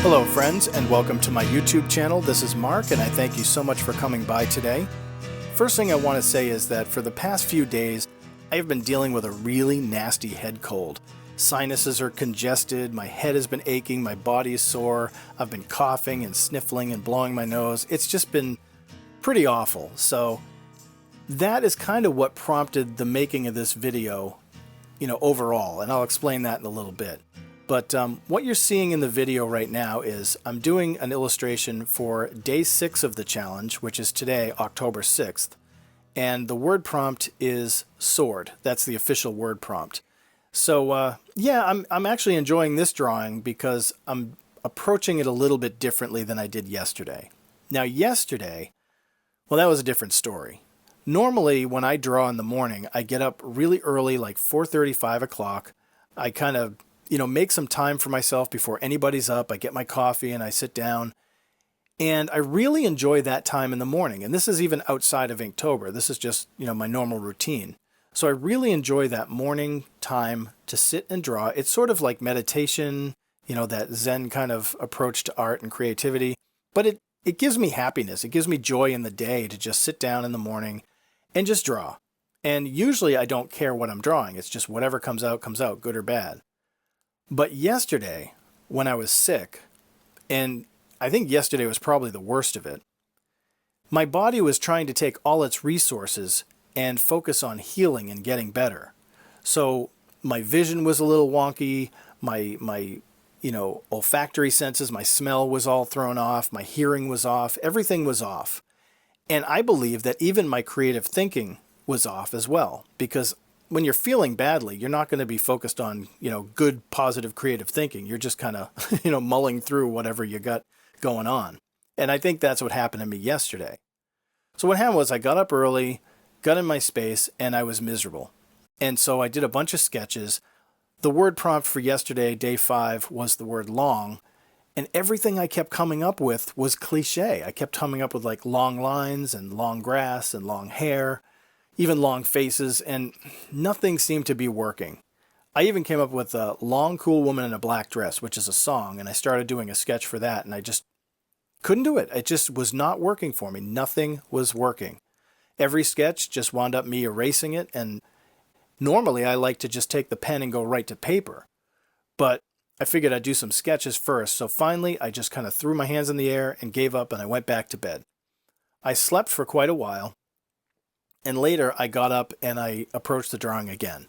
Hello friends, and welcome to my YouTube channel. This is Mark, and I thank you so much for coming by today. First thing I want to say is that for the past few days, I have been dealing with a really nasty head cold. Sinuses are congested, my head has been aching, my body is sore, I've been coughing and sniffling and blowing my nose. It's just been pretty awful. So that is kind of what prompted the making of this video, overall, and I'll explain that in a little bit. But what you're seeing in the video right now is I'm doing an illustration for day 6 of the challenge, which is today, October 6th. And the word prompt is sword. That's the official word prompt. So yeah, I'm actually enjoying this drawing because I'm approaching it a little bit differently than I did yesterday. Now yesterday, well, that was a different story. Normally when I draw in the morning, I get up really early, like 4:30, 5 o'clock. I kind of make some time for myself before anybody's up. I get my coffee and I sit down. And I really enjoy that time in the morning. And this is even outside of Inktober. This is just, my normal routine. So I really enjoy that morning time to sit and draw. It's sort of like meditation, that Zen kind of approach to art and creativity. But it gives me happiness. It gives me joy in the day to just sit down in the morning and just draw. And usually I don't care what I'm drawing. It's just whatever comes out, good or bad. But yesterday, when I was sick, and I think yesterday was probably the worst of it, my body was trying to take all its resources and focus on healing and getting better. So my vision was a little wonky, my olfactory senses, my smell was all thrown off, my hearing was off, everything was off. And I believe that even my creative thinking was off as well, because when you're feeling badly, you're not going to be focused on, good, positive, creative thinking. You're just kind of, mulling through whatever you got going on. And I think that's what happened to me yesterday. So what happened was I got up early, got in my space, and I was miserable. And so I did a bunch of sketches. The word prompt for yesterday, day 5, was the word long. And everything I kept coming up with was cliche. I kept coming up with like long lines and long grass and long hair, even long faces, and nothing seemed to be working. I even came up with a long, cool woman in a black dress, which is a song, and I started doing a sketch for that, and I just couldn't do it. It just was not working for me. Nothing was working. Every sketch just wound up me erasing it, and normally I like to just take the pen and go right to paper. But I figured I'd do some sketches first, so finally I just kind of threw my hands in the air and gave up, and I went back to bed. I slept for quite a while. And later I got up and I approached the drawing again.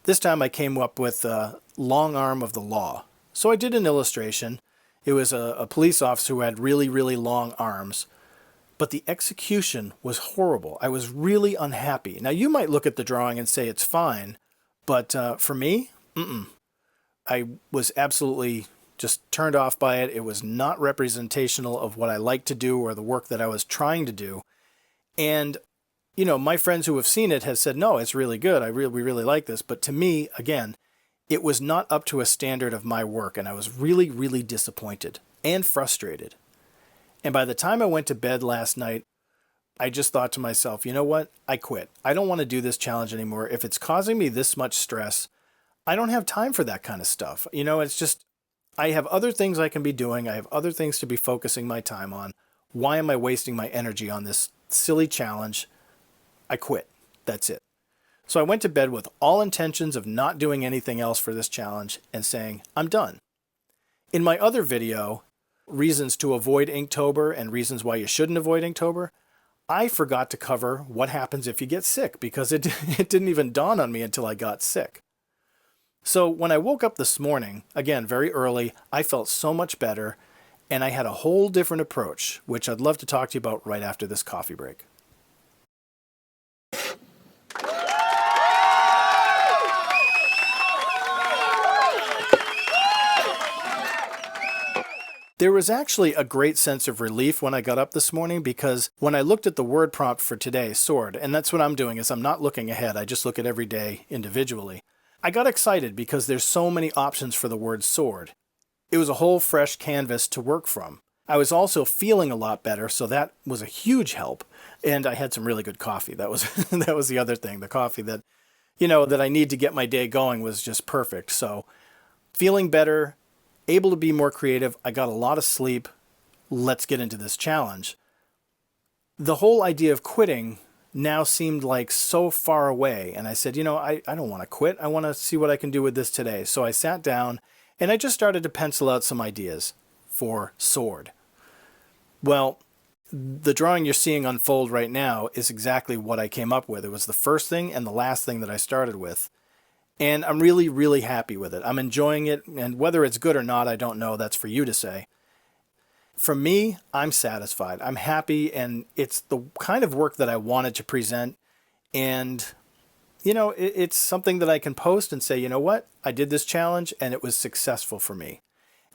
This time I came up with a long arm of the law. So I did an illustration. It was a police officer who had really, really long arms. But the execution was horrible. I was really unhappy. Now you might look at the drawing and say it's fine. But for me, I was absolutely just turned off by it. It was not representational of what I like to do or the work that I was trying to do. And my friends who have seen it have said, no, it's really good. We really like this. But to me, again, it was not up to a standard of my work. And I was really, really disappointed and frustrated. And by the time I went to bed last night, I just thought to myself, you know what? I quit. I don't want to do this challenge anymore. If it's causing me this much stress, I don't have time for that kind of stuff. It's just, I have other things I can be doing. I have other things to be focusing my time on. Why am I wasting my energy on this silly challenge? I quit. That's it. So I went to bed with all intentions of not doing anything else for this challenge and saying, I'm done. In my other video, Reasons to Avoid Inktober and Reasons Why You Shouldn't Avoid Inktober, I forgot to cover what happens if you get sick because it didn't even dawn on me until I got sick. So when I woke up this morning, again, very early, I felt so much better and I had a whole different approach, which I'd love to talk to you about right after this coffee break. There was actually a great sense of relief when I got up this morning because when I looked at the word prompt for today, sword, and that's what I'm doing is I'm not looking ahead, I just look at every day individually. I got excited because there's so many options for the word sword. It was a whole fresh canvas to work from. I was also feeling a lot better, so that was a huge help. And I had some really good coffee. That was that was the other thing. The coffee that, that I need to get my day going was just perfect. So feeling better, able to be more creative. I got a lot of sleep. Let's get into this challenge. The whole idea of quitting now seemed like so far away. And I said, I don't want to quit. I want to see what I can do with this today. So I sat down and I just started to pencil out some ideas for Sword. Well, the drawing you're seeing unfold right now is exactly what I came up with. It was the first thing and the last thing that I started with. And I'm really, really happy with it. I'm enjoying it. And whether it's good or not, I don't know. That's for you to say. For me, I'm satisfied. I'm happy. And it's the kind of work that I wanted to present. And, it's something that I can post and say, you know what? I did this challenge and it was successful for me.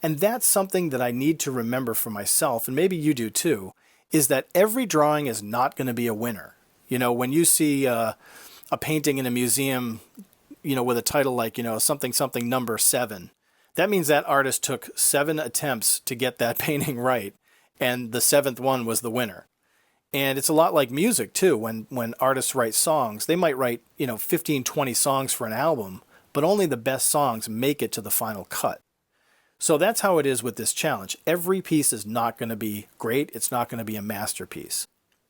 And that's something that I need to remember for myself, and maybe you do too, is that every drawing is not going to be a winner. When you see a painting in a museum, with a title like, something, something number 7, that means that artist took 7 attempts to get that painting right, and the 7th one was the winner. And it's a lot like music too. When artists write songs, they might write, 15, 20 songs for an album, but only the best songs make it to the final cut. So that's how it is with this challenge. Every piece is not going to be great. It's not going to be a masterpiece.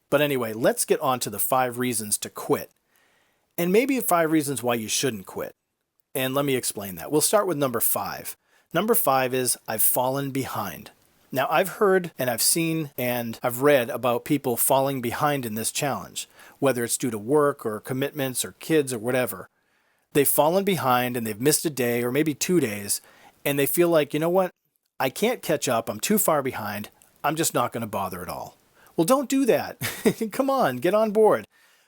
But anyway, let's get on to the 5 reasons to quit. And maybe 5 reasons why you shouldn't quit. And let me explain that. We'll start with number 5. Number 5 is I've fallen behind. Now, I've heard and I've seen and I've read about people falling behind in this challenge, whether it's due to work or commitments or kids or whatever. They've fallen behind and they've missed a day or maybe 2 days. And they feel like, you know what, I can't catch up. I'm too far behind. I'm just not going to bother at all. Well, don't do that. Come on, get on board.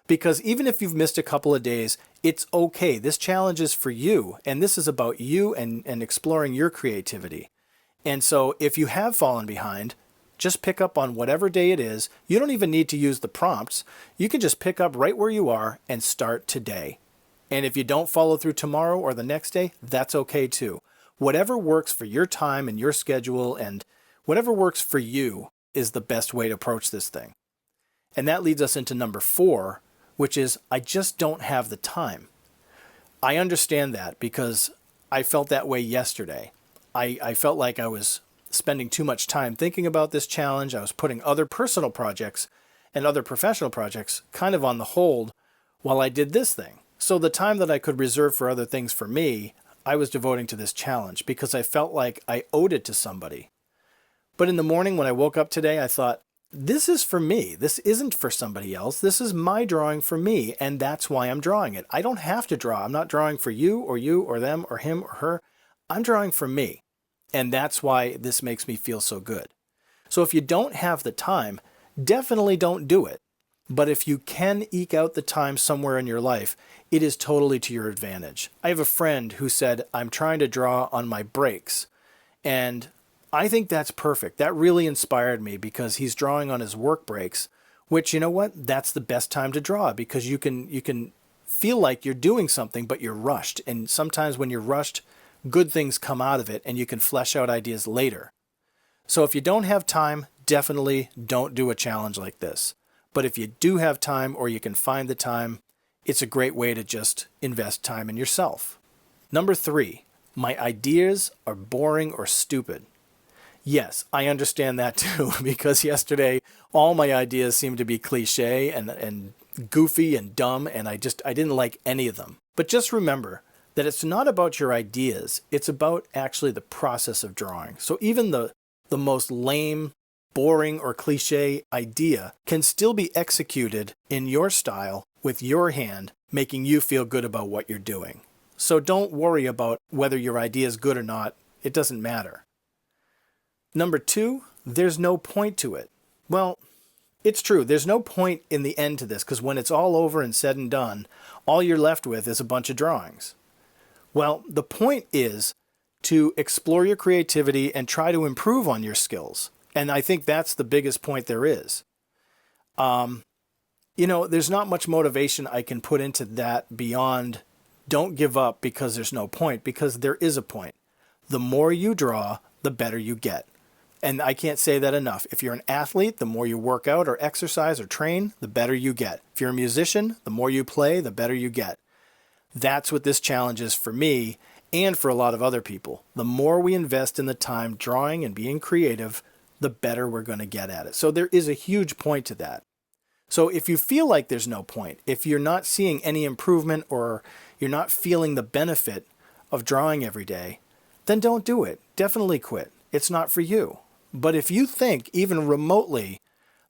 Because even if you've missed a couple of days, it's okay. This challenge is for you. And this is about you and exploring your creativity. And so if you have fallen behind, just pick up on whatever day it is. You don't even need to use the prompts. You can just pick up right where you are and start today. And if you don't follow through tomorrow or the next day, that's okay too. Whatever works for your time and your schedule and whatever works for you is the best way to approach this thing. And that leads us into number 4, which is I just don't have the time. I understand that because I felt that way yesterday. I felt like I was spending too much time thinking about this challenge. I was putting other personal projects and other professional projects kind of on the hold while I did this thing. So the time that I could reserve for other things for me, I was devoting to this challenge because I felt like I owed it to somebody. But in the morning when I woke up today, I thought, this is for me. This isn't for somebody else. This is my drawing for me, and that's why I'm drawing it. I don't have to draw. I'm not drawing for you or them or him or her. I'm drawing for me, and that's why this makes me feel so good. So if you don't have the time, definitely don't do it. But if you can eke out the time somewhere in your life, it is totally to your advantage. I have a friend who said, I'm trying to draw on my breaks. And I think that's perfect. That really inspired me because he's drawing on his work breaks, which, you know what? That's the best time to draw because you can feel like you're doing something, but you're rushed. And sometimes when you're rushed, good things come out of it and you can flesh out ideas later. So if you don't have time, definitely don't do a challenge like this. But if you do have time or you can find the time, it's a great way to just invest time in yourself. Number 3, my ideas are boring or stupid. Yes, I understand that too, because yesterday all my ideas seemed to be cliche and goofy and dumb, and I didn't like any of them. But just remember that it's not about your ideas, it's about actually the process of drawing. So even the most lame, boring, or cliche idea can still be executed in your style with your hand, making you feel good about what you're doing. So don't worry about whether your idea is good or not. It doesn't matter. Number 2, there's no point to it. Well, it's true. There's no point in the end to this because when it's all over and said and done, all you're left with is a bunch of drawings. Well, the point is to explore your creativity and try to improve on your skills. And I think that's the biggest point there is. There's not much motivation I can put into that beyond don't give up because there's no point, because there is a point. The more you draw, the better you get. And I can't say that enough. If you're an athlete, the more you work out or exercise or train, the better you get. If you're a musician, the more you play, the better you get. That's what this challenge is for me. and for a lot of other people. The more we invest in the time drawing and being creative, the better we're going to get at it. So there is a huge point to that. So if you feel like there's no point, if you're not seeing any improvement or you're not feeling the benefit of drawing every day, then don't do it. Definitely quit. It's not for you. But if you think even remotely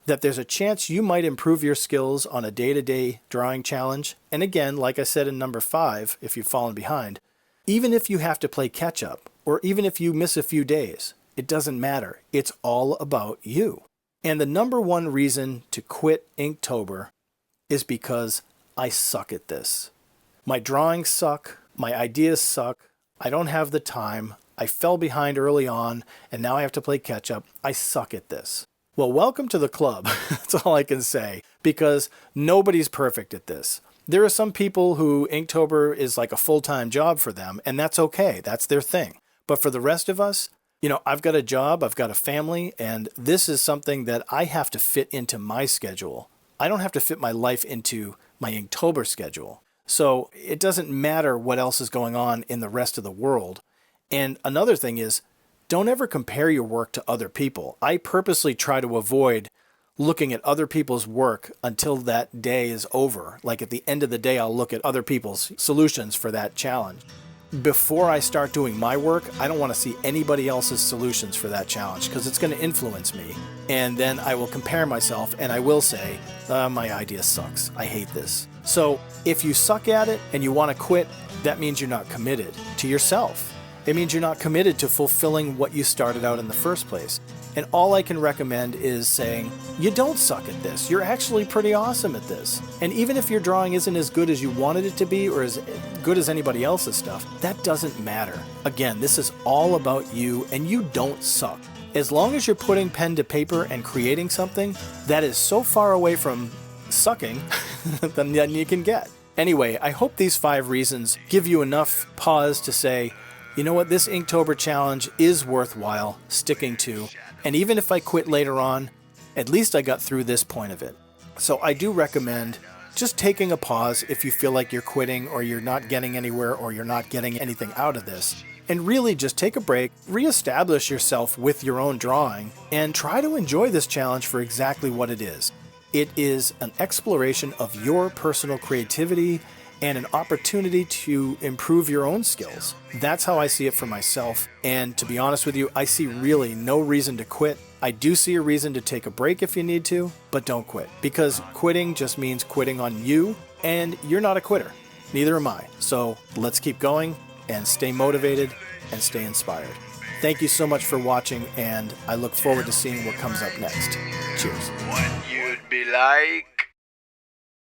that there's a chance you might improve your skills on a day-to-day drawing challenge, and again, like I said in number 5, if you've fallen behind, even if you have to play catch up, or even if you miss a few days, it doesn't matter. It's all about you. And the number one reason to quit Inktober is because I suck at this. My drawings suck. My ideas suck. I don't have the time. I fell behind early on, and now I have to play catch up. I suck at this. Well, welcome to the club. That's all I can say, because nobody's perfect at this. There are some people who Inktober is like a full-time job for them, and that's okay. That's their thing. But for the rest of us, I've got a job, I've got a family, and this is something that I have to fit into my schedule. I don't have to fit my life into my Inktober schedule. So it doesn't matter what else is going on in the rest of the world. And another thing is, don't ever compare your work to other people. I purposely try to avoid looking at other people's work until that day is over. Like at the end of the day, I'll look at other people's solutions for that challenge. Before I start doing my work, I don't want to see anybody else's solutions for that challenge because it's going to influence me. And then I will compare myself and I will say, my idea sucks. I hate this. So if you suck at it and you want to quit, that means you're not committed to yourself. It means you're not committed to fulfilling what you started out in the first place. And all I can recommend is saying, you don't suck at this. You're actually pretty awesome at this. And even if your drawing isn't as good as you wanted it to be or as good as anybody else's stuff, that doesn't matter. Again, this is all about you, and you don't suck. As long as you're putting pen to paper and creating something that is so far away from sucking than you can get. Anyway, I hope these 5 reasons give you enough pause to say, you know what, this Inktober challenge is worthwhile sticking to. And even if I quit later on, at least I got through this point of it. So I do recommend just taking a pause if you feel like you're quitting or you're not getting anywhere or you're not getting anything out of this. And really just take a break, reestablish yourself with your own drawing, and try to enjoy this challenge for exactly what it is. It is an exploration of your personal creativity and an opportunity to improve your own skills. That's how I see it for myself. And to be honest with you, I see really no reason to quit. I do see a reason to take a break if you need to, but don't quit. Because quitting just means quitting on you, and you're not a quitter. Neither am I. So let's keep going and stay motivated and stay inspired. Thank you so much for watching, and I look forward to seeing what comes up next. Cheers. What you'd be like